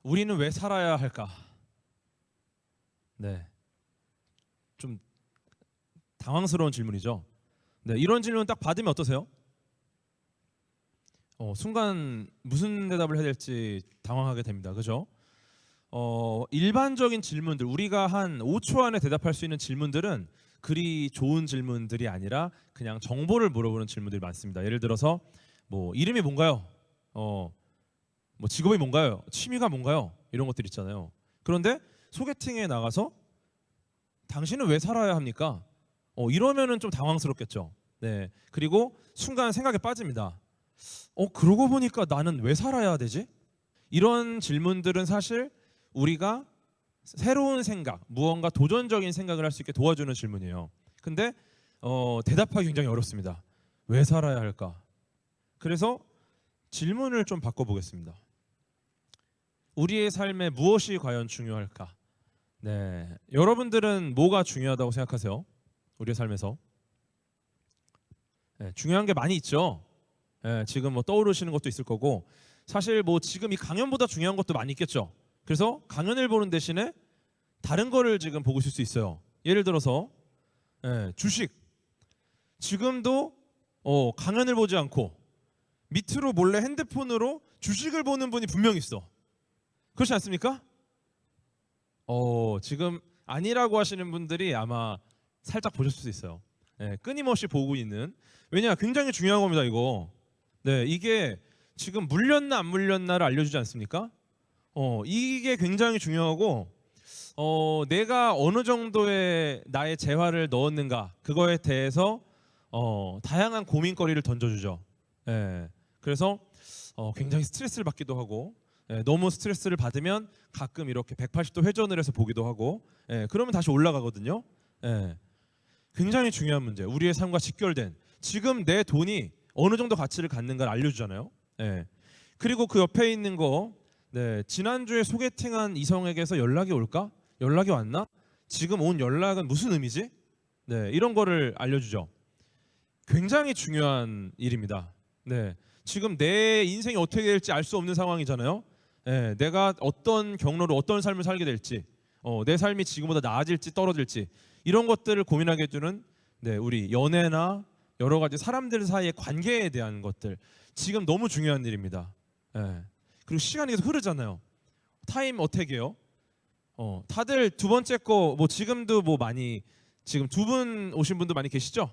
우리는 왜 살아야 할까? 네, 좀 당황스러운 질문이죠. 네, 이런 질문 딱 받으면 어떠세요? 순간 무슨 대답을 해야 될지 당황하게 됩니다. 그죠? 일반적인 질문들, 우리가 한 5초 안에 대답할 수 있는 질문들은 그리 좋은 질문들이 아니라 그냥 정보를 물어보는 질문들이 많습니다. 예를 들어서 뭐 이름이 뭔가요? 뭐 직업이 뭔가요? 취미가 뭔가요? 이런 것들 있잖아요. 그런데 소개팅에 나가서 당신은 왜 살아야 합니까? 이러면은 좀 당황스럽겠죠. 네. 그리고 순간 생각에 빠집니다. 그러고 보니까 나는 왜 살아야 되지? 이런 질문들은 사실 우리가 새로운 생각, 무언가 도전적인 생각을 할 수 있게 도와주는 질문이에요. 근데 대답하기 굉장히 어렵습니다. 왜 살아야 할까? 그래서 질문을 좀 바꿔보겠습니다. 우리의 삶에 무엇이 과연 중요할까? 네, 여러분들은 뭐가 중요하다고 생각하세요? 우리의 삶에서 중요한 게 많이 있죠. 지금 뭐 떠오르시는 것도 있을 거고 사실 뭐 지금 이 강연보다 중요한 것도 많이 있겠죠. 그래서 강연을 보는 대신에 다른 거를 지금 보고 있을 수 있어요. 예를 들어서 주식. 지금도 강연을 보지 않고 밑으로 몰래 핸드폰으로 주식을 보는 분이 분명 있어. 그렇지 않습니까? 지금 아니라고 하시는 분들이 아마 살짝 보셨을 수 있어요. 끊임없이 보고 있는. 왜냐, 굉장히 중요한 겁니다, 이거. 네, 이게 지금 물렸나 안 물렸나를 알려주지 않습니까? 이게 굉장히 중요하고, 내가 어느 정도의 나의 재화를 넣었는가 그거에 대해서 다양한 고민거리를 던져주죠. 그래서 굉장히 스트레스를 받기도 하고, 너무 스트레스를 받으면 가끔 이렇게 180도 회전을 해서 보기도 하고, 그러면 다시 올라가거든요. 굉장히 중요한 문제. 우리의 삶과 직결된 지금 내 돈이 어느 정도 가치를 갖는가를 알려주잖아요. 그리고 그 옆에 있는 거, 지난주에 소개팅한 이성에게서 연락이 올까? 연락이 왔나? 지금 온 연락은 무슨 의미지? 이런 거를 알려주죠. 굉장히 중요한 일입니다. 지금 내 인생이 어떻게 될지 알 수 없는 상황이잖아요. 내가 어떤 경로로 어떤 삶을 살게 될지, 내 삶이 지금보다 나아질지 떨어질지 이런 것들을 고민하게 해주는 우리 연애나 여러 가지 사람들 사이의 관계에 대한 것들 지금 너무 중요한 일입니다. 그리고 시간이 계속 흐르잖아요. 타임 어택이에요. 다들 두 번째 거 뭐 지금도 뭐 많이 지금 두 분 오신 분도 많이 계시죠?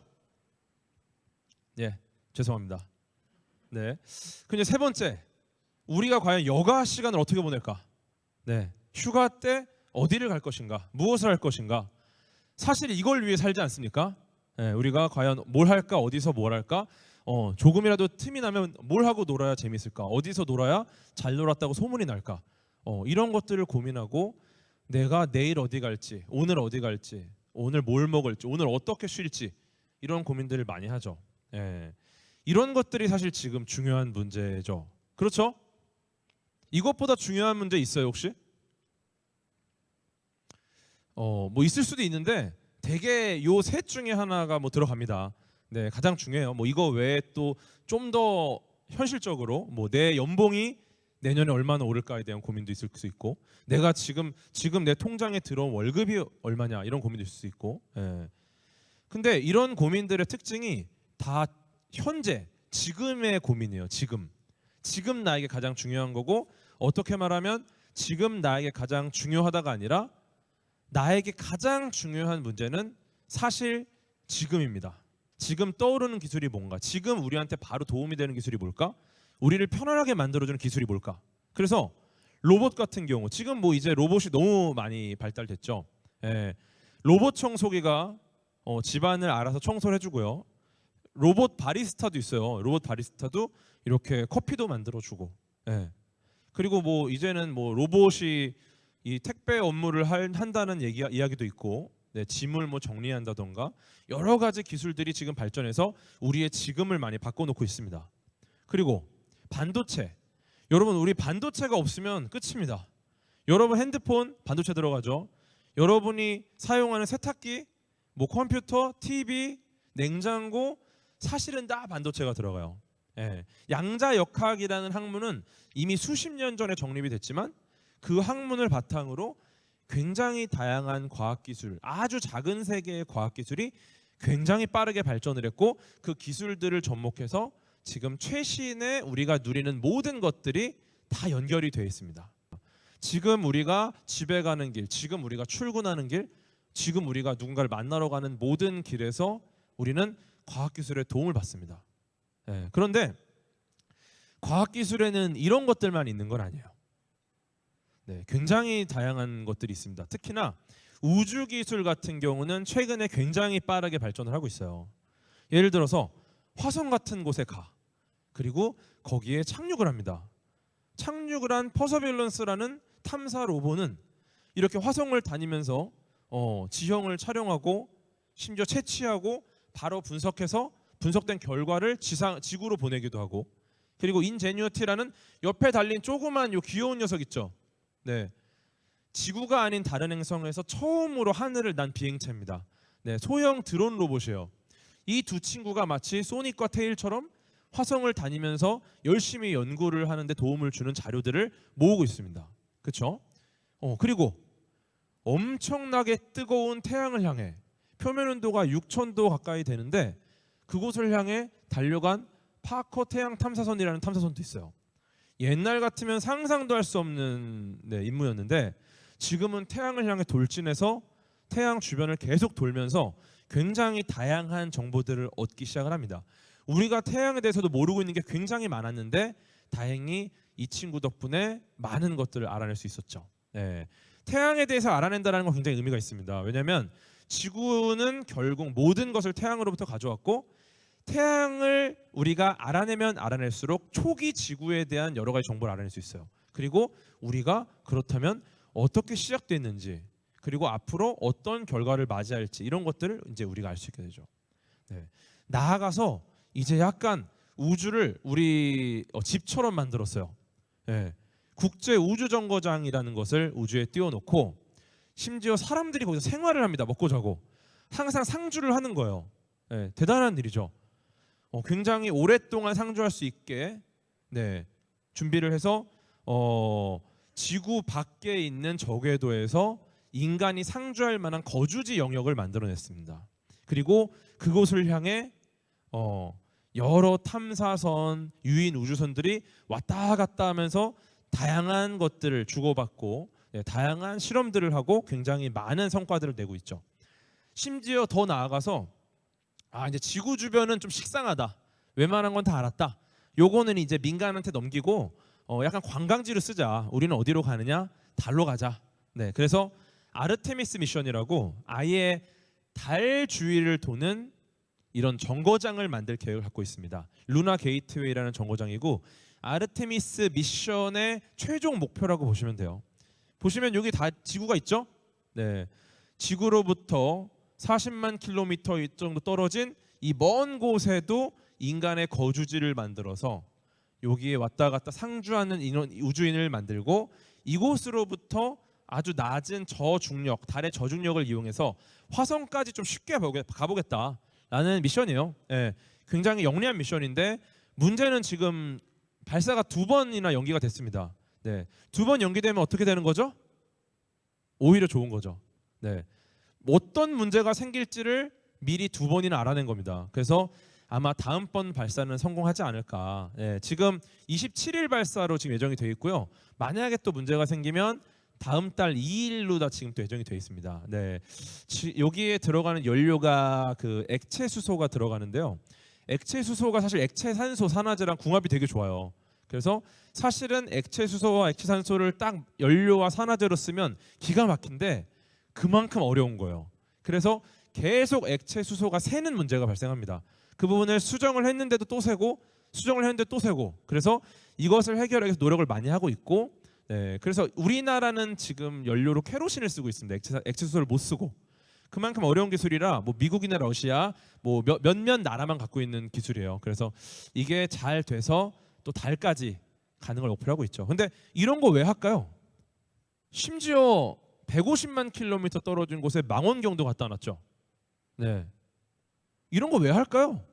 죄송합니다. 근데 세 번째, 우리가 과연 여가 시간을 어떻게 보낼까? 휴가 때 어디를 갈 것인가? 무엇을 할 것인가? 사실 이걸 위해 살지 않습니까? 우리가 과연 뭘 할까? 어디서 뭘 할까? 조금이라도 틈이 나면 뭘 하고 놀아야 재밌을까? 어디서 놀아야 잘 놀았다고 소문이 날까? 이런 것들을 고민하고 내가 내일 어디 갈지, 오늘 어디 갈지, 오늘 뭘 먹을지, 오늘 어떻게 쉴지 이런 고민들을 많이 하죠. 이런 것들이 사실 지금 중요한 문제죠. 그렇죠? 이것보다 중요한 문제 있어요 혹시? 뭐 있을 수도 있는데 대개 요 셋 중에 하나가 뭐 들어갑니다. 가장 중요해요. 뭐 이거 외에 또 좀 더 현실적으로 뭐 내 연봉이 내년에 얼마나 오를까에 대한 고민도 있을 수 있고, 내가 지금 내 통장에 들어온 월급이 얼마냐 이런 고민도 있을 수 있고. 근데 이런 고민들의 특징이 다 현재 지금의 고민이에요. 지금 나에게 가장 중요한 거고, 어떻게 말하면 지금 나에게 가장 중요하다가 아니라 나에게 가장 중요한 문제는 사실 지금입니다. 지금 떠오르는 기술이 뭔가, 지금 우리한테 바로 도움이 되는 기술이 뭘까, 우리를 편안하게 만들어주는 기술이 뭘까. 그래서 로봇 같은 경우 지금 뭐 이제 로봇이 너무 많이 발달됐죠. 로봇 청소기가 집안을 알아서 청소를 해주고요. 로봇 바리스타도 있어요. 로봇 바리스타도 이렇게 커피도 만들어주고. 그리고 뭐 이제는 뭐 로봇이 이 택배 업무를 한다는 이야기도 있고, 짐을 뭐 정리한다던가 여러 가지 기술들이 지금 발전해서 우리의 지금을 많이 바꿔놓고 있습니다. 그리고 반도체, 여러분 우리 반도체가 없으면 끝입니다. 여러분 핸드폰 반도체 들어가죠. 여러분이 사용하는 세탁기, 뭐 컴퓨터, TV, 냉장고 사실은 다 반도체가 들어가요. 양자역학이라는 학문은 이미 수십 년 전에 정립이 됐지만 그 학문을 바탕으로 굉장히 다양한 과학기술, 아주 작은 세계의 과학기술이 굉장히 빠르게 발전을 했고, 그 기술들을 접목해서 지금 최신의 우리가 누리는 모든 것들이 다 연결이 되어 있습니다. 지금 우리가 집에 가는 길, 지금 우리가 출근하는 길, 지금 우리가 누군가를 만나러 가는 모든 길에서 우리는 과학기술의 도움을 받습니다. 그런데 과학기술에는 이런 것들만 있는 건 아니에요. 굉장히 다양한 것들이 있습니다. 특히나 우주기술 같은 경우는 최근에 굉장히 빠르게 발전을 하고 있어요. 예를 들어서 화성 같은 곳에 가, 그리고 거기에 착륙을 합니다. 착륙을 한 퍼서비런스라는 탐사 로봇은 이렇게 화성을 다니면서 지형을 촬영하고 심지어 채취하고 바로 분석해서 분석된 결과를 지구로 보내기도 하고, 그리고 인제뉴어티라는 옆에 달린 조그만 요 귀여운 녀석 있죠. 지구가 아닌 다른 행성에서 처음으로 하늘을 난 비행체입니다. 소형 드론 로봇이에요. 이 두 친구가 마치 소닉과 테일처럼 화성을 다니면서 열심히 연구를 하는데 도움을 주는 자료들을 모으고 있습니다. 그렇죠? 그리고 엄청나게 뜨거운 태양을 향해, 표면 온도가 6,000도 가까이 되는데 그곳을 향해 달려간 파커 태양 탐사선이라는 탐사선도 있어요. 옛날 같으면 상상도 할 수 없는 임무였는데 지금은 태양을 향해 돌진해서 태양 주변을 계속 돌면서 굉장히 다양한 정보들을 얻기 시작을 합니다. 우리가 태양에 대해서도 모르고 있는 게 굉장히 많았는데 다행히 이 친구 덕분에 많은 것들을 알아낼 수 있었죠. 태양에 대해서 알아낸다는 건 굉장히 의미가 있습니다. 왜냐하면 지구는 결국 모든 것을 태양으로부터 가져왔고, 태양을 우리가 알아내면 알아낼수록 초기 지구에 대한 여러 가지 정보를 알아낼 수 있어요. 그리고 우리가 그렇다면 어떻게 시작됐는지, 그리고 앞으로 어떤 결과를 맞이할지, 이런 것들을 이제 우리가 알 수 있게 되죠. 나아가서 이제 약간 우주를 우리 집처럼 만들었어요. 국제 우주 정거장이라는 것을 우주에 띄워놓고, 심지어 사람들이 거기서 생활을 합니다. 먹고 자고 항상 상주를 하는 거예요. 대단한 일이죠. 굉장히 오랫동안 상주할 수 있게 준비를 해서 지구 밖에 있는 저궤도에서 인간이 상주할 만한 거주지 영역을 만들어냈습니다. 그리고 그곳을 향해 여러 탐사선, 유인 우주선들이 왔다 갔다 하면서 다양한 것들을 주고받고 다양한 실험들을 하고 굉장히 많은 성과들을 내고 있죠. 심지어 더 나아가서 이제 지구 주변은 좀 식상하다, 웬만한 건 다 알았다, 요거는 이제 민간한테 넘기고 약간 관광지로 쓰자. 우리는 어디로 가느냐? 달로 가자. 그래서 아르테미스 미션이라고 아예 달 주위를 도는 이런 정거장을 만들 계획을 갖고 있습니다. 루나 게이트웨이라는 정거장이고, 아르테미스 미션의 최종 목표라고 보시면 돼요. 보시면 여기 다 지구가 있죠? 지구로부터 40만 킬로미터 정도 떨어진 이 먼 곳에도 인간의 거주지를 만들어서 여기에 왔다 갔다 상주하는 우주인을 만들고, 이곳으로부터 아주 낮은 저중력, 달의 저중력을 이용해서 화성까지 좀 쉽게 가보겠다라는 미션이에요. 굉장히 영리한 미션인데 문제는 지금 발사가 2번이나 연기가 됐습니다. 2번 연기되면 어떻게 되는 거죠? 오히려 좋은 거죠. 어떤 문제가 생길지를 미리 2번이나 알아낸 겁니다. 그래서 아마 다음번 발사는 성공하지 않을까. 지금 27일 발사로 지금 예정이 되어 있고요. 만약에 또 문제가 생기면 다음 달 2일로 다 지금 또 예정이 되어 있습니다. 여기에 들어가는 연료가 그 액체 수소가 들어가는데요. 액체 수소가 사실 액체 산소, 산화제랑 궁합이 되게 좋아요. 그래서 사실은 액체 수소와 액체 산소를 딱 연료와 산화제로 쓰면 기가 막힌데 그만큼 어려운 거예요. 그래서 계속 액체 수소가 새는 문제가 발생합니다. 그 부분을 수정을 했는데도 또 새고, 수정을 했는데 또 새고, 그래서 이것을 해결하기 위해서 노력을 많이 하고 있고, 그래서 우리나라는 지금 연료로 케로신을 쓰고 있습니다. 액체 수소를 못 쓰고. 그만큼 어려운 기술이라 뭐 미국이나 러시아 뭐 몇몇 나라만 갖고 있는 기술이에요. 그래서 이게 잘 돼서 또 달까지 가는 걸 목표로 하고 있죠. 근데 이런 거 왜 할까요? 심지어 150만 킬로미터 떨어진 곳에 망원경도 갖다 놨죠. 이런 거 왜 할까요?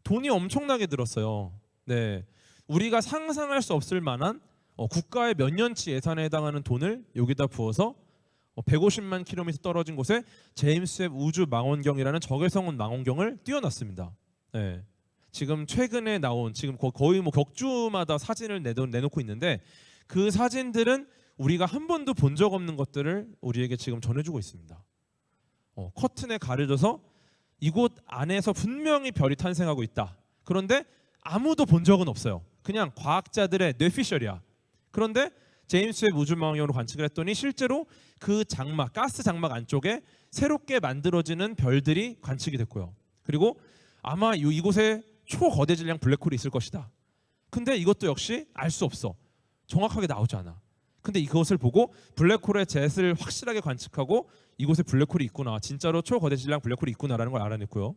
돈이 엄청나게 들었어요. 우리가 상상할 수 없을 만한 국가의 몇 년치 예산에 해당하는 돈을 여기다 부어서 150만 킬로미터 떨어진 곳에 제임스 웹 우주 망원경이라는 적외선 망원경을 띄워놨습니다. 네. 지금 최근에 나온 지금 거의 뭐 격주마다 사진을 내놓고 있는데 그 사진들은 우리가 한 번도 본 적 없는 것들을 우리에게 지금 전해주고 있습니다. 커튼에 가려져서 이곳 안에서 분명히 별이 탄생하고 있다. 그런데 아무도 본 적은 없어요. 그냥 과학자들의 뇌피셜이야. 그런데 제임스 웹 우주망원경으로 관측을 했더니 실제로 그 장막, 가스 장막 안쪽에 새롭게 만들어지는 별들이 관측이 됐고요. 그리고 아마 이곳에 초거대 질량 블랙홀이 있을 것이다. 근데 이것도 역시 알 수 없어. 정확하게 나오지 않아. 근데 이것을 보고 블랙홀의 젯을 확실하게 관측하고 이곳에 블랙홀이 있구나. 진짜로 초거대 질량 블랙홀이 있구나라는 걸 알아냈고요.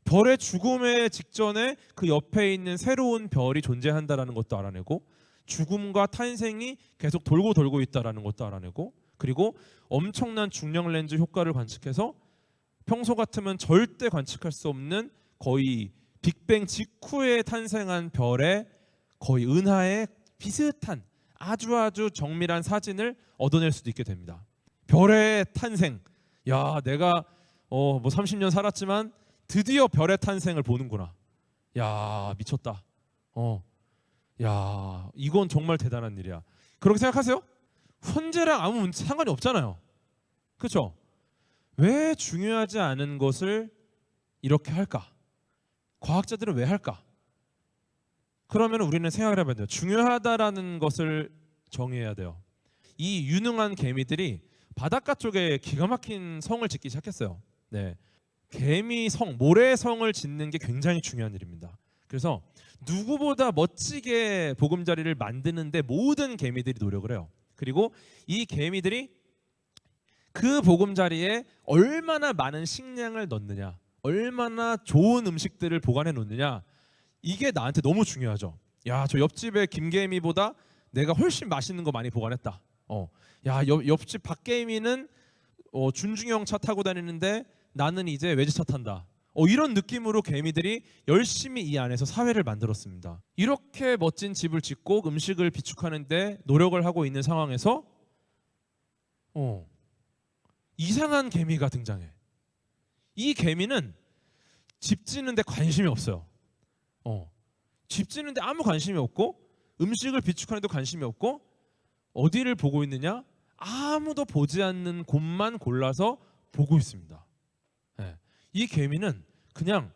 별의 죽음의 직전에 그 옆에 있는 새로운 별이 존재한다라는 것도 알아내고 죽음과 탄생이 계속 돌고 있다라는 것도 알아내고 그리고 엄청난 중력 렌즈 효과를 관측해서 평소 같으면 절대 관측할 수 없는 거의 빅뱅 직후에 탄생한 별의 거의 은하에 비슷한 아주 정밀한 사진을 얻어낼 수도 있게 됩니다. 별의 탄생. 야, 내가 뭐 30년 살았지만 드디어 별의 탄생을 보는구나. 야, 미쳤다. 야, 이건 정말 대단한 일이야. 그렇게 생각하세요? 현재랑 아무 상관이 없잖아요. 그렇죠? 왜 중요하지 않은 것을 이렇게 할까? 과학자들은 왜 할까? 그러면 우리는 생각을 해봐야 돼요. 중요하다라는 것을 정의해야 돼요. 이 유능한 개미들이 바닷가 쪽에 기가 막힌 성을 짓기 시작했어요. 네, 개미성, 모래성을 짓는 게 굉장히 중요한 일입니다. 그래서 누구보다 멋지게 보금자리를 만드는데 모든 개미들이 노력을 해요. 그리고 이 개미들이 그 보금자리에 얼마나 많은 식량을 넣느냐, 얼마나 좋은 음식들을 보관해 놓느냐, 이게 나한테 너무 중요하죠. 야, 저 옆집의 김개미보다 내가 훨씬 맛있는 거 많이 보관했다. 야, 옆집 박개미는 준중형 차 타고 다니는데 나는 이제 외제차 탄다. 이런 느낌으로 개미들이 열심히 이 안에서 사회를 만들었습니다. 이렇게 멋진 집을 짓고 음식을 비축하는데 노력을 하고 있는 상황에서 이상한 개미가 등장해. 이 개미는 집 짓는데 관심이 없어요. 집 짓는데 아무 관심이 없고 음식을 비축하는데 관심이 없고 어디를 보고 있느냐? 아무도 보지 않는 곳만 골라서 보고 있습니다. 네. 이 개미는 그냥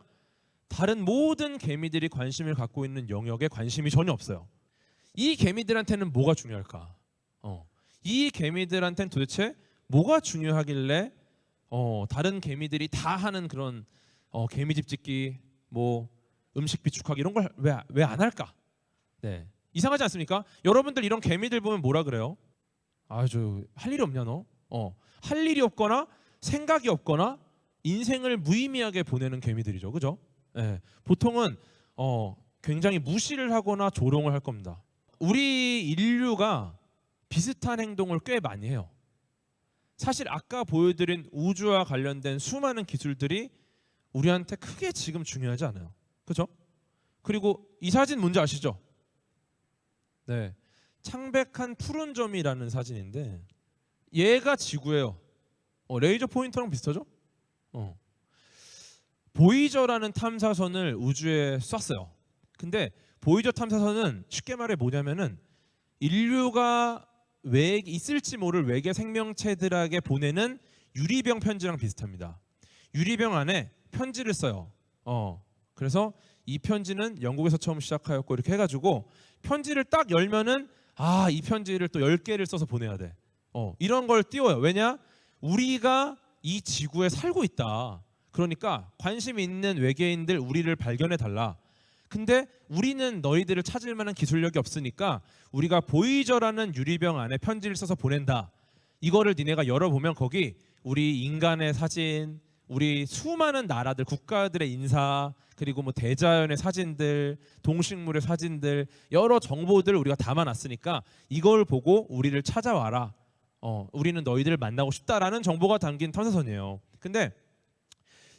다른 모든 개미들이 관심을 갖고 있는 영역에 관심이 전혀 없어요. 이 개미들한테는 뭐가 중요할까? 이 개미들한테는 도대체 뭐가 중요하길래 다른 개미들이 다 하는 그런 개미집 짓기, 뭐 음식 비축하기 이런 걸 왜 안 할까? 네. 이상하지 않습니까? 여러분들 이런 개미들 보면 뭐라 그래요? 아주 할 일이 없냐 너? 할 일이 없거나 생각이 없거나 인생을 무의미하게 보내는 개미들이죠, 그죠? 네. 보통은 굉장히 무시를 하거나 조롱을 할 겁니다. 우리 인류가 비슷한 행동을 꽤 많이 해요. 사실 아까 보여드린 우주와 관련된 수많은 기술들이 우리한테 크게 지금 중요하지 않아요. 그렇죠? 그리고 이 사진 뭔지 아시죠? 네, 창백한 푸른 점이라는 사진인데 얘가 지구예요. 레이저 포인터랑 비슷하죠? 보이저라는 탐사선을 우주에 쐈어요. 근데 보이저 탐사선은 쉽게 말해 뭐냐면은 인류가 있을지 모를 외계 생명체들에게 보내는 유리병 편지랑 비슷합니다. 유리병 안에 편지를 써요. 그래서 이 편지는 영국에서 처음 시작하였고 이렇게 해가지고 편지를 딱 열면은 이 편지를 또 10개를 써서 보내야 돼. 이런 걸 띄워요. 왜냐? 우리가 이 지구에 살고 있다. 그러니까 관심 있는 외계인들 우리를 발견해 달라. 근데 우리는 너희들을 찾을 만한 기술력이 없으니까 우리가 보이저라는 유리병 안에 편지를 써서 보낸다. 이거를 니네가 열어보면 거기 우리 인간의 사진, 우리 수많은 나라들, 국가들의 인사, 그리고 뭐 대자연의 사진들, 동식물의 사진들, 여러 정보들을 우리가 담아놨으니까 이걸 보고 우리를 찾아와라. 우리는 너희들을 만나고 싶다라는 정보가 담긴 탐사선이에요. 근데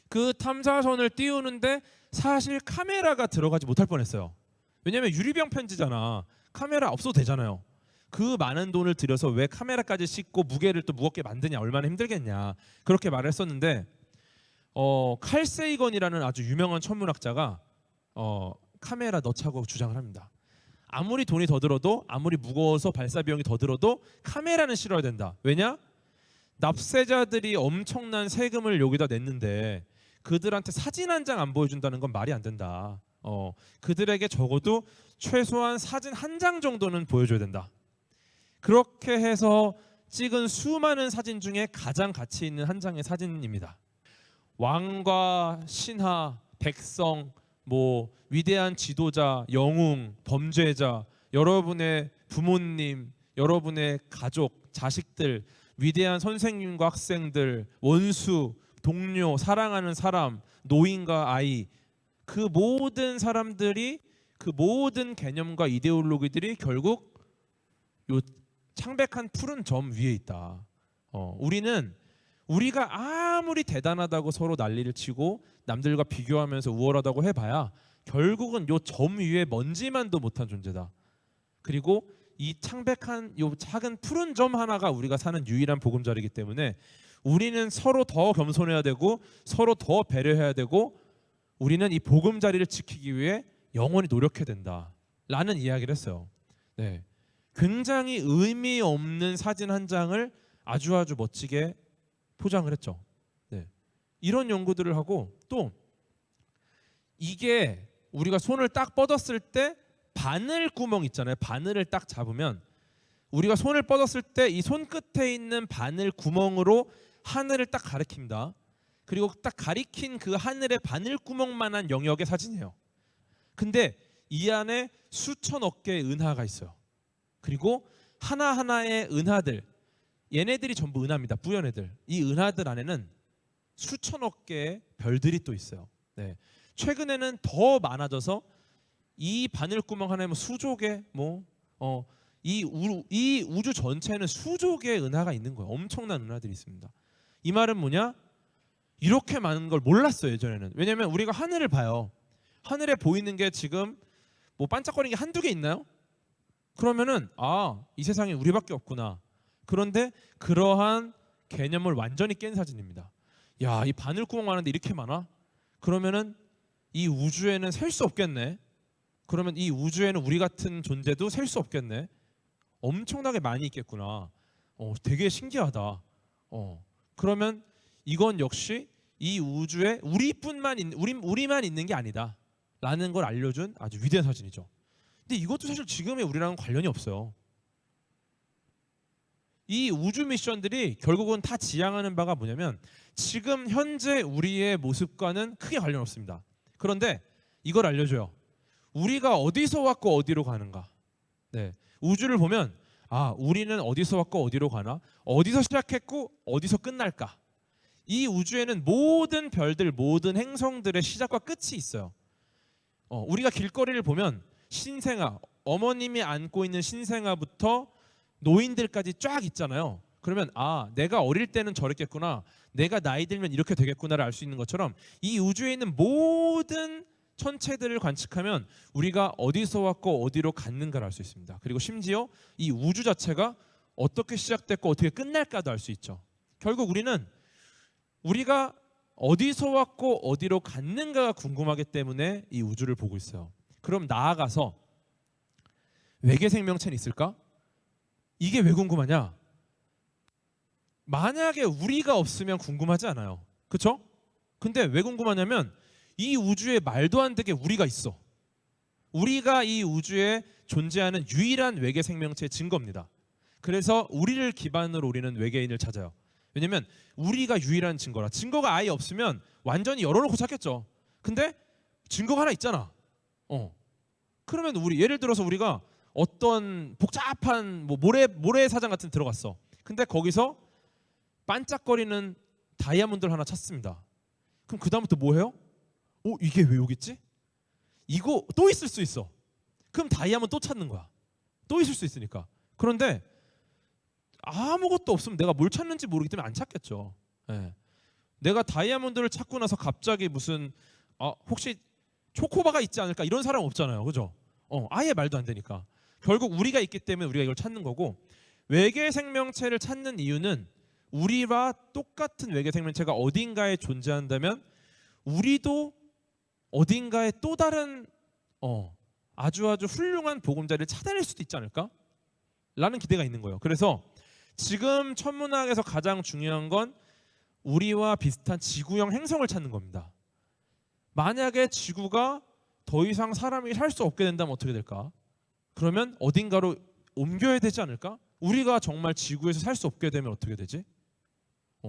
그 탐사선을 띄우는데 사실 카메라가 들어가지 못할 뻔했어요. 왜냐면 유리병 편지잖아. 카메라 없어도 되잖아요. 그 많은 돈을 들여서 왜 카메라까지 싣고 무게를 또 무겁게 만드냐, 얼마나 힘들겠냐, 그렇게 말을 했었는데 칼 세이건이라는 아주 유명한 천문학자가 카메라 넣자고 주장을 합니다. 아무리 돈이 더 들어도, 아무리 무거워서 발사 비용이 더 들어도 카메라는 실어야 된다. 왜냐? 납세자들이 엄청난 세금을 여기다 냈는데 그들한테 사진 한 장 안 보여준다는 건 말이 안 된다. 그들에게 적어도 최소한 사진 한 장 정도는 보여줘야 된다. 그렇게 해서 찍은 수많은 사진 중에 가장 가치 있는 한 장의 사진입니다. 왕과 신하, 백성, 위대한 지도자, 영웅, 범죄자, 여러분의 부모님, 여러분의 가족, 자식들, 위대한 선생님과 학생들, 원수, 동료, 사랑하는 사람, 노인과 아이, 그 모든 사람들이, 그 모든 개념과 이데올로기들이 결국 요 창백한 푸른 점 위에 있다. 우리가 아무리 대단하다고 서로 난리를 치고 남들과 비교하면서 우월하다고 해봐야 결국은 요 점 위에 먼지만도 못한 존재다. 그리고 이 창백한 요 작은 푸른 점 하나가 우리가 사는 유일한 보금자리이기 때문에 우리는 서로 더 겸손해야 되고 서로 더 배려해야 되고 우리는 이 보금자리를 지키기 위해 영원히 노력해야 된다라는 이야기를 했어요. 네. 굉장히 의미 없는 사진 한 장을 아주 멋지게 포장을 했죠. 네. 이런 연구들을 하고 또 이게 우리가 손을 딱 뻗었을 때 바늘 구멍 있잖아요. 바늘을 딱 잡으면 우리가 손을 뻗었을 때 이 손끝에 있는 바늘 구멍으로 하늘을 딱 가리킵니다. 그리고 딱 가리킨 그 하늘의 바늘 구멍만한 영역의 사진이에요. 근데 이 안에 수천억 개의 은하가 있어요. 그리고 하나하나의 은하들, 얘네들이 전부 은하입니다. 뿌연 애들. 이 은하들 안에는 수천억 개의 별들이 또 있어요. 네. 최근에는 더 많아져서 이 바늘구멍 하나에 수조 개, 이 우주 전체에는 수조 개의 은하가 있는 거예요. 엄청난 은하들이 있습니다. 이 말은 뭐냐? 이렇게 많은 걸 몰랐어요, 예전에는. 왜냐하면 우리가 하늘을 봐요. 하늘에 보이는 게 지금 반짝거리는 게 한두 개 있나요? 그러면은 이 세상에 우리밖에 없구나. 그런데 그러한 개념을 완전히 깬 사진입니다. 야, 이 바늘구멍 많은데 이렇게 많아? 그러면은 이 우주에는 셀 수 없겠네. 그러면 이 우주에는 우리 같은 존재도 셀 수 없겠네. 엄청나게 많이 있겠구나. 되게 신기하다. 그러면 이건 역시 이 우주에 우리만 있는 게 아니다. 라는 걸 알려준 아주 위대한 사진이죠. 근데 이것도 사실 지금의 우리랑은 관련이 없어요. 이 우주 미션들이 결국은 다 지향하는 바가 뭐냐면 지금 현재 우리의 모습과는 크게 관련 없습니다. 그런데 이걸 알려줘요. 우리가 어디서 왔고 어디로 가는가. 네. 우주를 보면 우리는 어디서 왔고 어디로 가나, 어디서 시작했고 어디서 끝날까. 이 우주에는 모든 별들, 모든 행성들의 시작과 끝이 있어요. 우리가 길거리를 보면 신생아, 어머님이 안고 있는 신생아부터 노인들까지 쫙 있잖아요. 그러면 내가 어릴 때는 저랬겠구나, 내가 나이 들면 이렇게 되겠구나를 알 수 있는 것처럼 이 우주에 있는 모든 천체들을 관측하면 우리가 어디서 왔고 어디로 갔는가를 알 수 있습니다. 그리고 심지어 이 우주 자체가 어떻게 시작됐고 어떻게 끝날까도 알 수 있죠. 결국 우리가 어디서 왔고 어디로 갔는가가 궁금하기 때문에 이 우주를 보고 있어요. 그럼 나아가서 외계 생명체는 있을까? 이게 왜 궁금하냐? 만약에 우리가 없으면 궁금하지 않아요. 그렇죠? 근데 왜 궁금하냐면 이 우주에 말도 안 되게 우리가 있어. 우리가 이 우주에 존재하는 유일한 외계 생명체의 증거입니다. 그래서 우리를 기반으로 우리는 외계인을 찾아요. 왜냐면 우리가 유일한 증거라. 증거가 아예 없으면 완전히 열어놓고 찾겠죠. 근데 증거가 하나 있잖아. 그러면 예를 들어서 우리가 어떤 복잡한 모래사장 같은 데 들어갔어. 근데 거기서 반짝거리는 다이아몬드를 하나 찾습니다. 그럼 그 다음부터 뭐 해요? 이게 왜 여기 있지? 이거 또 있을 수 있어. 그럼 다이아몬드 또 찾는 거야. 또 있을 수 있으니까. 그런데 아무것도 없으면 내가 뭘 찾는지 모르기 때문에 안 찾겠죠. 네. 내가 다이아몬드를 찾고 나서 갑자기 무슨 혹시 초코바가 있지 않을까 이런 사람 없잖아요. 그죠? 아예 말도 안 되니까. 결국 우리가 있기 때문에 우리가 이걸 찾는 거고, 외계 생명체를 찾는 이유는 우리와 똑같은 외계 생명체가 어딘가에 존재한다면 우리도 어딘가에 또 다른 아주 훌륭한 보금자리를 찾아낼 수도 있지 않을까? 라는 기대가 있는 거예요. 그래서 지금 천문학에서 가장 중요한 건 우리와 비슷한 지구형 행성을 찾는 겁니다. 만약에 지구가 더 이상 사람이 살 수 없게 된다면 어떻게 될까? 그러면 어딘가로 옮겨야 되지 않을까? 우리가 정말 지구에서 살 수 없게 되면 어떻게 되지?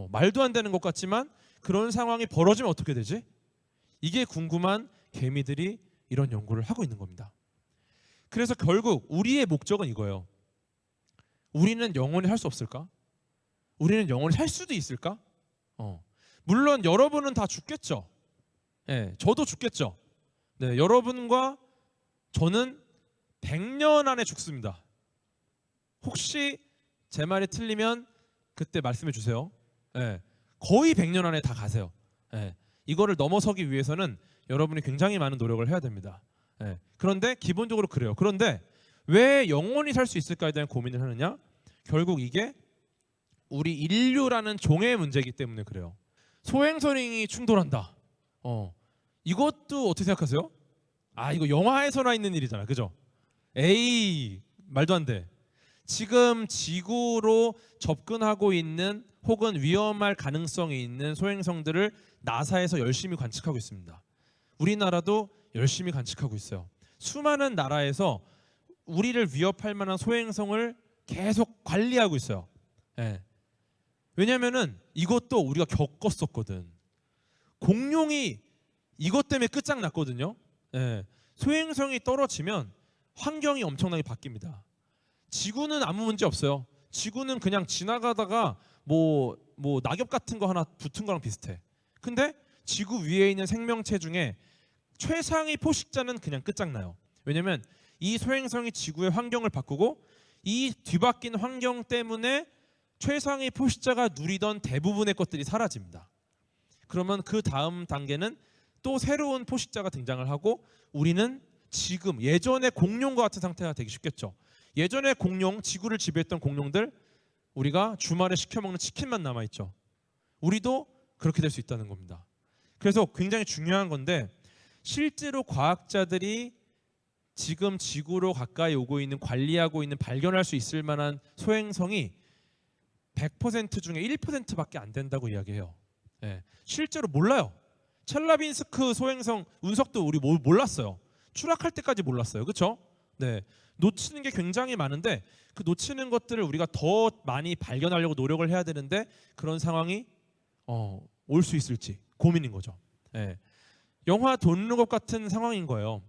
말도 안 되는 것 같지만 그런 상황이 벌어지면 어떻게 되지? 이게 궁금한 개미들이 이런 연구를 하고 있는 겁니다. 그래서 결국 우리의 목적은 이거예요. 우리는 영원히 살 수 없을까? 우리는 영원히 살 수도 있을까? 물론 여러분은 다 죽겠죠. 네, 저도 죽겠죠. 네, 여러분과 저는 100년 안에 죽습니다. 혹시 제 말이 틀리면 그때 말씀해 주세요. 네, 거의 100년 안에 다 가세요. 네, 이거를 넘어서기 위해서는 여러분이 굉장히 많은 노력을 해야 됩니다. 네, 그런데 기본적으로 그래요. 그런데 왜 영원히 살 수 있을까에 대한 고민을 하느냐? 결국 이게 우리 인류라는 종의 문제이기 때문에 그래요. 소행성이 충돌한다. 이것도 어떻게 생각하세요? 이거 영화에서나 있는 일이잖아, 그죠? 에이, 말도 안 돼. 지금 지구로 접근하고 있는 혹은 위험할 가능성이 있는 소행성들을 나사에서 열심히 관측하고 있습니다. 우리나라도 열심히 관측하고 있어요. 수많은 나라에서 우리를 위협할 만한 소행성을 계속 관리하고 있어요. 예. 왜냐면은 이것도 우리가 겪었었거든. 공룡이 이것 때문에 끝장났거든요. 예. 소행성이 떨어지면 환경이 엄청나게 바뀝니다. 지구는 아무 문제 없어요. 지구는 그냥 지나가다가 뭐 낙엽 같은 거 하나 붙은 거랑 비슷해. 근데 지구 위에 있는 생명체 중에 최상위 포식자는 그냥 끝장나요. 왜냐면 이 소행성이 지구의 환경을 바꾸고 이 뒤바뀐 환경 때문에 최상위 포식자가 누리던 대부분의 것들이 사라집니다. 그러면 그 다음 단계는 또 새로운 포식자가 등장을 하고 우리는 지금 예전의 공룡과 같은 상태가 되기 쉽겠죠. 예전에 공룡, 지구를 지배했던 공룡들, 우리가 주말에 시켜먹는 치킨만 남아있죠. 우리도 그렇게 될 수 있다는 겁니다. 그래서 굉장히 중요한 건데, 실제로 과학자들이 지금 지구로 가까이 오고 있는, 관리하고 있는, 발견할 수 있을 만한 소행성이 100% 중에 1%밖에 안 된다고 이야기해요. 예, 실제로 몰라요. 첼라빈스크 소행성 운석도 우리 몰랐어요. 추락할 때까지 몰랐어요. 그렇죠? 네, 놓치는 게 굉장히 많은데 그 놓치는 것들을 우리가 더 많이 발견하려고 노력을 해야 되는데 그런 상황이 올 수 있을지 고민인 거죠. 예, 영화 돈룩업 같은 상황인 거예요.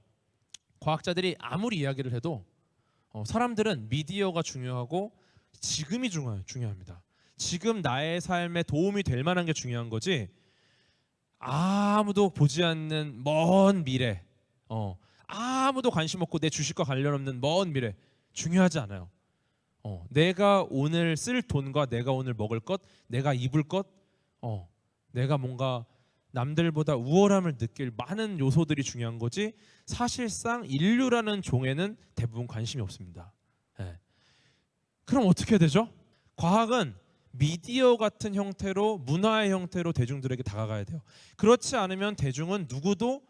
과학자들이 아무리 이야기를 해도 사람들은 미디어가 중요하고 지금이 중요합니다. 지금 나의 삶에 도움이 될 만한 게 중요한 거지, 아무도 보지 않는 먼 미래, 아무도 관심 없고 내 주식과 관련 없는 먼 미래 중요하지 않아요. 내가 오늘 쓸 돈과 내가 오늘 먹을 것, 내가 입을 것, 내가 뭔가 남들보다 우월함을 느낄 많은 요소들이 중요한 거지, 사실상 인류라는 종에는 대부분 관심이 없습니다. 네. 그럼 어떻게 되죠? 과학은 미디어 같은 형태로, 문화의 형태로 대중들에게 다가가야 돼요. 그렇지 않으면 대중은 누구도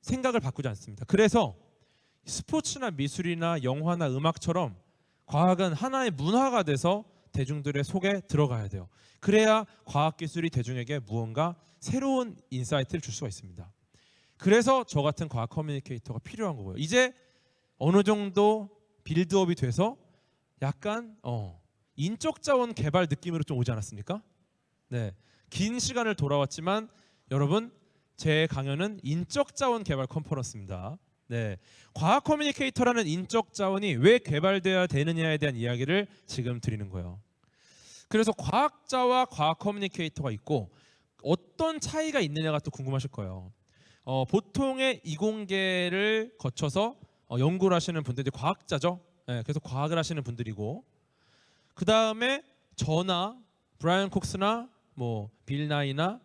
생각을 바꾸지 않습니다. 그래서 스포츠나 미술이나 영화나 음악처럼 과학은 하나의 문화가 돼서 대중들의 속에 들어가야 돼요. 그래야 과학기술이 대중에게 무언가 새로운 인사이트를 줄 수가 있습니다. 그래서 저 같은 과학 커뮤니케이터가 필요한 거고요. 이제 어느 정도 빌드업이 돼서 약간 인적 자원 개발 느낌으로 좀 오지 않았습니까? 네, 긴 시간을 돌아왔지만 여러분, 제 강연은 인적 자원 개발 컨퍼런스입니다. 네, 과학 커뮤니케이터라는 인적 자원이 왜 개발돼야 되느냐에 대한 이야기를 지금 드리는 거예요. 그래서 과학자와 과학 커뮤니케이터가 있고 어떤 차이가 있느냐가 또 궁금하실 거예요. 보통의 이공계를 거쳐서 연구를 하시는 분들이 과학자죠. 네, 그래서 과학을 하시는 분들이고, 그 다음에 저나 브라이언 콕스나 빌 나이나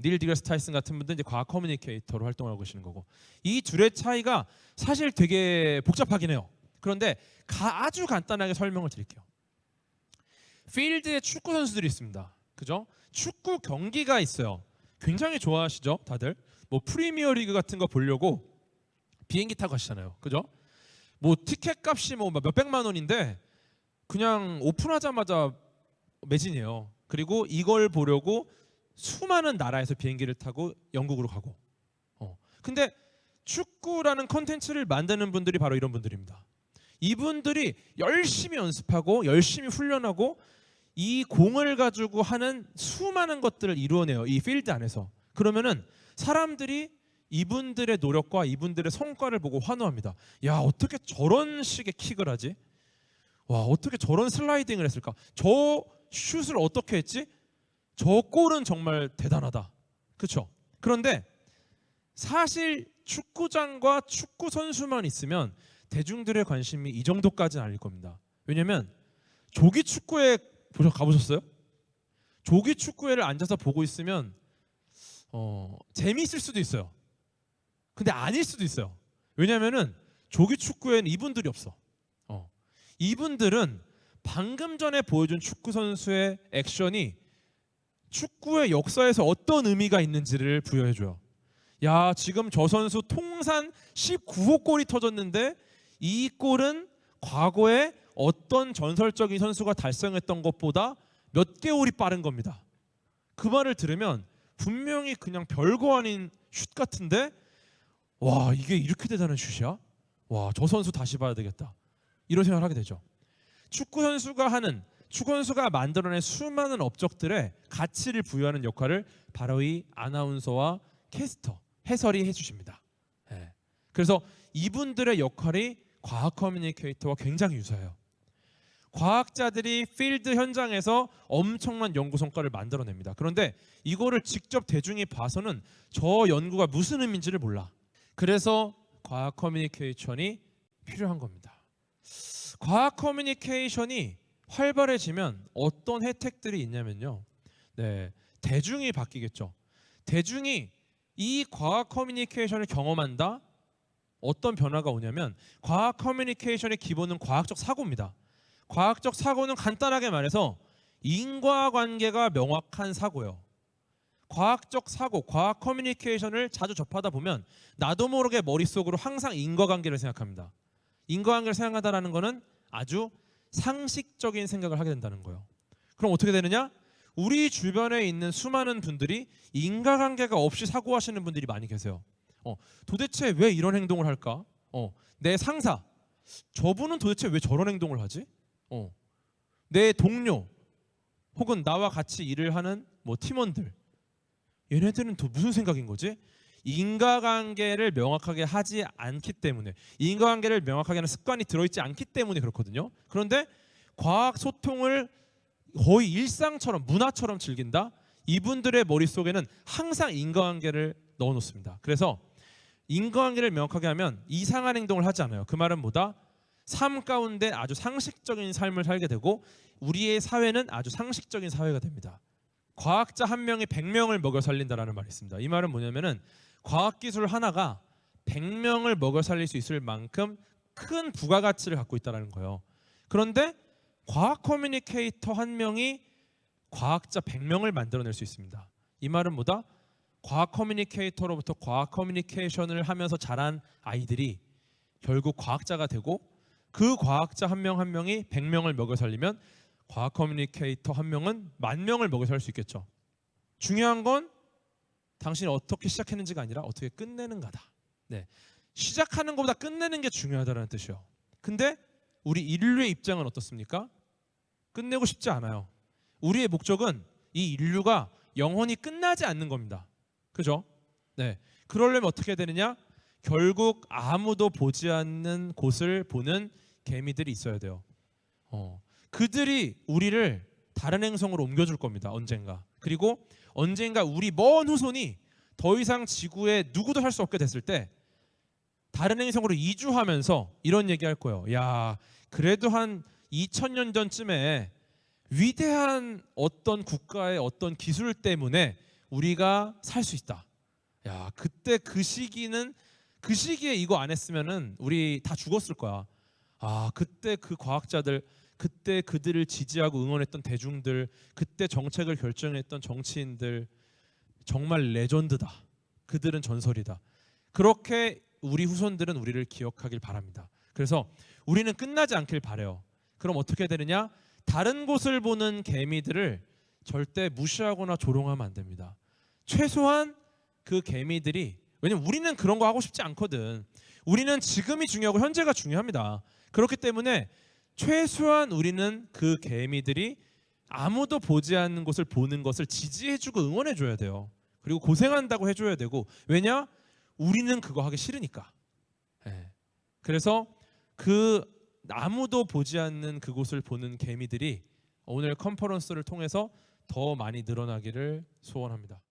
닐 디그레스 타이슨 같은 분들 이제 과학 커뮤니케이터로 활동하고 계시는 거고, 이 둘의 차이가 사실 되게 복잡하긴 해요. 그런데 아주 간단하게 설명을 드릴게요. 필드에 축구 선수들이 있습니다. 그죠? 축구 경기가 있어요. 굉장히 좋아하시죠, 다들? 뭐 프리미어리그 같은 거 보려고 비행기 타고 가시잖아요. 그죠? 뭐 티켓 값이 뭐 몇백만 원인데 그냥 오픈하자마자 매진이에요. 그리고 이걸 보려고 수많은 나라에서 비행기를 타고 영국으로 가고. 근데 축구라는 컨텐츠를 만드는 분들이 바로 이런 분들입니다. 이분들이 열심히 연습하고 열심히 훈련하고 이 공을 가지고 하는 수많은 것들을 이루어내요. 이 필드 안에서. 그러면은 사람들이 이분들의 노력과 이분들의 성과를 보고 환호합니다. 야, 어떻게 저런 식의 킥을 하지? 와, 어떻게 저런 슬라이딩을 했을까? 저 슛을 어떻게 했지? 저 골은 정말 대단하다. 그렇죠? 그런데 사실 축구장과 축구 선수만 있으면 대중들의 관심이 이 정도까지는 아닐 겁니다. 왜냐면 조기 축구회 가보셨어요? 조기 축구회를 앉아서 보고 있으면 재미있을 수도 있어요. 근데 아닐 수도 있어요. 왜냐면은 조기 축구회는 이분들이 없어. 이분들은 방금 전에 보여준 축구 선수의 액션이 축구의 역사에서 어떤 의미가 있는지를 부여해줘요. 야, 지금 저 선수 통산 19호 골이 터졌는데 이 골은 과거에 어떤 전설적인 선수가 달성했던 것보다 몇 개월이 빠른 겁니다. 그 말을 들으면 분명히 그냥 별거 아닌 슛 같은데 와, 이게 이렇게 대단한 슛이야? 와, 저 선수 다시 봐야 되겠다. 이런 생각을 하게 되죠. 축구 선수가 만들어낸 수많은 업적들의 가치를 부여하는 역할을 바로 이 아나운서와 캐스터, 해설이 해주십니다. 그래서 이분들의 역할이 과학 커뮤니케이터와 굉장히 유사해요. 과학자들이 필드 현장에서 엄청난 연구 성과를 만들어냅니다. 그런데 이거를 직접 대중이 봐서는 저 연구가 무슨 의미인지를 몰라. 그래서 과학 커뮤니케이션이 필요한 겁니다. 과학 커뮤니케이션이 활발해지면 어떤 혜택들이 있냐면요. 대중이 바뀌겠죠. 대중이 이 과학 커뮤니케이션을 경험한다. 어떤 변화가 오냐면 과학 커뮤니케이션의 기본은 과학적 사고입니다. 과학적 사고는 간단하게 말해서 인과관계가 명확한 사고예요. 과학적 사고, 과학 커뮤니케이션을 자주 접하다 보면 나도 모르게 머릿속으로 항상 인과관계를 생각합니다. 인과관계를 생각한다는 것은 아주 상식적인 생각을 하게 된다는 거예요. 그럼 어떻게 되느냐? 우리 주변에 있는 수많은 분들이 인과관계가 없이 사고하시는 분들이 많이 계세요. 도대체 왜 이런 행동을 할까? 내 상사, 저분은 도대체 왜 저런 행동을 하지? 내 동료, 혹은 나와 같이 일을 하는 뭐 팀원들, 얘네들은 또 무슨 생각인 거지? 인과관계를 명확하게 하지 않기 때문에, 인과관계를 명확하게 하는 습관이 들어있지 않기 때문에 그렇거든요. 그런데 과학 소통을 거의 일상처럼, 문화처럼 즐긴다? 이분들의 머릿속에는 항상 인과관계를 넣어놓습니다. 그래서 인과관계를 명확하게 하면 이상한 행동을 하지 않아요. 그 말은 뭐다? 삶 가운데 아주 상식적인 삶을 살게 되고 우리의 사회는 아주 상식적인 사회가 됩니다. 과학자 한 명이 100명을 먹여 살린다라는 말이 있습니다. 이 말은 뭐냐면은 과학기술 하나가 100명을 먹여 살릴 수 있을 만큼 큰 부가가치를 갖고 있다는 거예요. 그런데 과학 커뮤니케이터 한 명이 과학자 100명을 만들어낼 수 있습니다. 이 말은 뭐다? 과학 커뮤니케이터로부터 과학 커뮤니케이션을 하면서 자란 아이들이 결국 과학자가 되고 그 과학자 한 명 한 명이 100명을 먹여 살리면 과학 커뮤니케이터 한 명은 10,000명을 먹여 살 수 있겠죠. 중요한 건 당신이 어떻게 시작했는지가 아니라 어떻게 끝내는가다. 시작하는 것보다 끝내는 게 중요하다는 뜻이요. 근데 우리 인류의 입장은 어떻습니까? 끝내고 싶지 않아요. 우리의 목적은 이 인류가 영원히 끝나지 않는 겁니다. 그죠? 그러려면 어떻게 되느냐? 결국 아무도 보지 않는 곳을 보는 개미들이 있어야 돼요. 그들이 우리를 다른 행성으로 옮겨줄 겁니다. 언젠가. 그리고 언젠가 우리 먼 후손이 더 이상 지구에 누구도 살 수 없게 됐을 때 다른 행성으로 이주하면서 이런 얘기할 거예요. 야, 그래도 한 2000년 전쯤에 위대한 어떤 국가의 어떤 기술 때문에 우리가 살 수 있다. 야, 그때 그 시기에 이거 안 했으면은 우리 다 죽었을 거야. 아, 그때 그 과학자들, 그때 그들을 지지하고 응원했던 대중들, 그때 정책을 결정했던 정치인들 정말 레전드다. 그들은 전설이다. 그렇게 우리 후손들은 우리를 기억하길 바랍니다. 그래서 우리는 끝나지 않길 바래요. 그럼 어떻게 되느냐? 다른 곳을 보는 개미들을 절대 무시하거나 조롱하면 안 됩니다. 최소한 그 개미들이, 왜냐면 우리는 그런 거 하고 싶지 않거든. 우리는 지금이 중요하고 현재가 중요합니다. 그렇기 때문에 최소한 우리는 그 개미들이 아무도 보지 않는 곳을 보는 것을 지지해주고 응원해줘야 돼요. 그리고 고생한다고 해줘야 되고, 왜냐? 우리는 그거 하기 싫으니까. 예. 그래서 그 아무도 보지 않는 그곳을 보는 개미들이 오늘 컨퍼런스를 통해서 더 많이 늘어나기를 소원합니다.